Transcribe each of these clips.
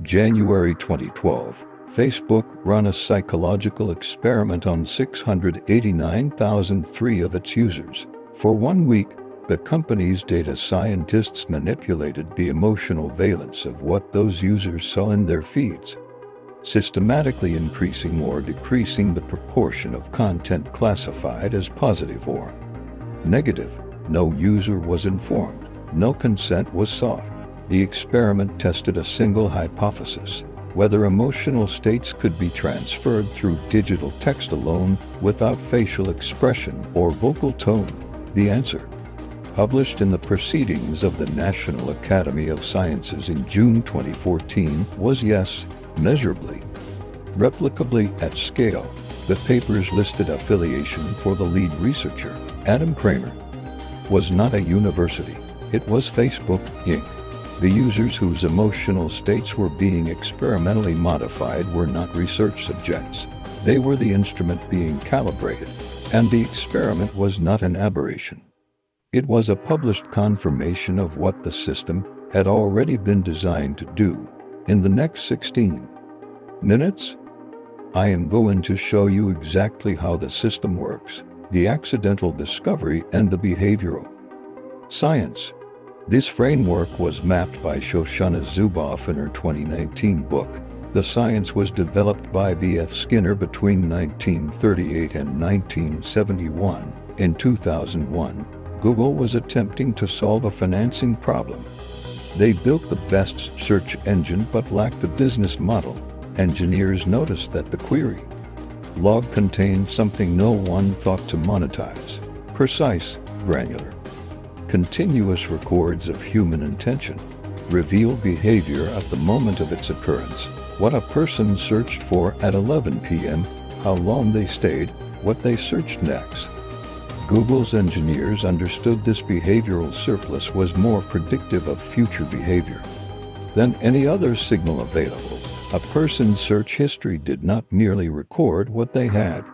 January 2012, Facebook ran a psychological experiment on 689,003 of its users. For 1 week, the company's data scientists manipulated the emotional valence of what those users saw in their feeds, systematically increasing or decreasing the proportion of content classified as positive or negative. No user was informed. No consent was sought. The experiment tested a single hypothesis: whether emotional states could be transferred through digital text alone without facial expression or vocal tone. The answer, published in the Proceedings of the National Academy of Sciences in June 2014, was yes, measurably, replicably at scale. The paper's listed affiliation for the lead researcher, Adam Kramer, was not a university. It was Facebook, Inc. The users whose emotional states were being experimentally modified were not research subjects. They were the instrument being calibrated, and the experiment was not an aberration. It was a published confirmation of what the system had already been designed to do. In the next 16 minutes, I am going to show you exactly how the system works, the accidental discovery, and the behavioral science. This framework was mapped by Shoshana Zuboff in her 2019 book. The science was developed by B.F. Skinner between 1938 and 1971. In 2001, Google was attempting to solve a financing problem. They built the best search engine but lacked a business model. Engineers noticed that the query log contained something no one thought to monetize: precise, granular, continuous records of human intention, reveal behavior at the moment of its occurrence, what a person searched for at 11 p.m., how long they stayed, what they searched next. Google's engineers understood this behavioral surplus was more predictive of future behavior than any other signal available. A person's search history did not merely record what they had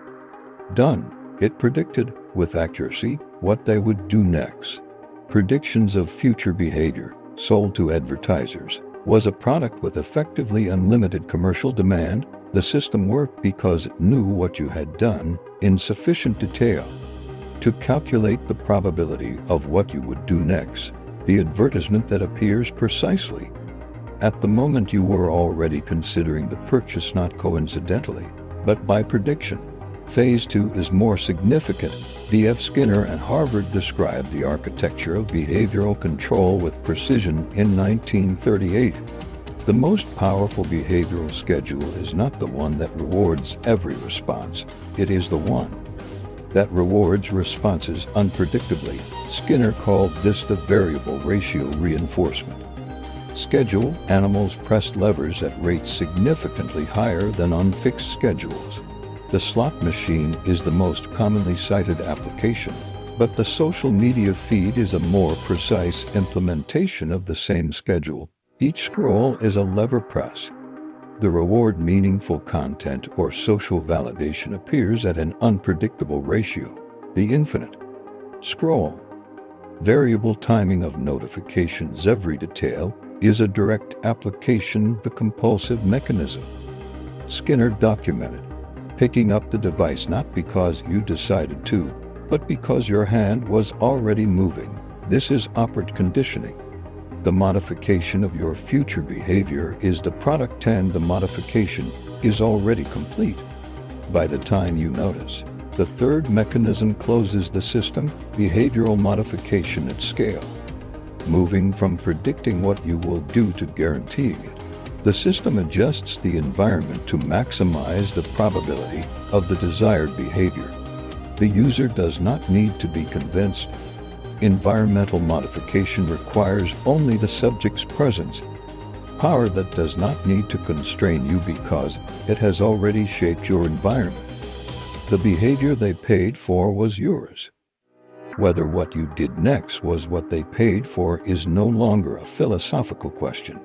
done, it predicted, with accuracy, what they would do next. Predictions of future behavior, sold to advertisers, was a product with effectively unlimited commercial demand. The system worked because it knew what you had done in sufficient detail to calculate the probability of what you would do next. The advertisement that appears precisely at the moment you were already considering the purchase, not coincidentally, but by prediction. Phase 2 is more significant. B.F. Skinner and Harvard described the architecture of behavioral control with precision in 1938. The most powerful behavioral schedule is not the one that rewards every response. It is the one that rewards responses unpredictably. Skinner called this the variable ratio reinforcement schedule. Animals pressed levers at rates significantly higher than on fixed schedules. The slot machine is the most commonly cited application, but the social media feed is a more precise implementation of the same schedule. Each scroll is a lever press. The reward meaningful content or social validation appears at an unpredictable ratio. The infinite scroll, variable timing of notifications, every detail, is a direct application of the compulsive mechanism. Skinner documented picking up the device not because you decided to, but because your hand was already moving. This is operant conditioning. The modification of your future behavior is the product, and the modification is already complete by the time you notice. The third mechanism closes the system: behavioral modification at scale, moving from predicting what you will do to guaranteeing it. The system adjusts the environment to maximize the probability of the desired behavior. The user does not need to be convinced. Environmental modification requires only the subject's presence, power that does not need to constrain you because it has already shaped your environment. The behavior they paid for was yours. Whether what you did next was what they paid for is no longer a philosophical question.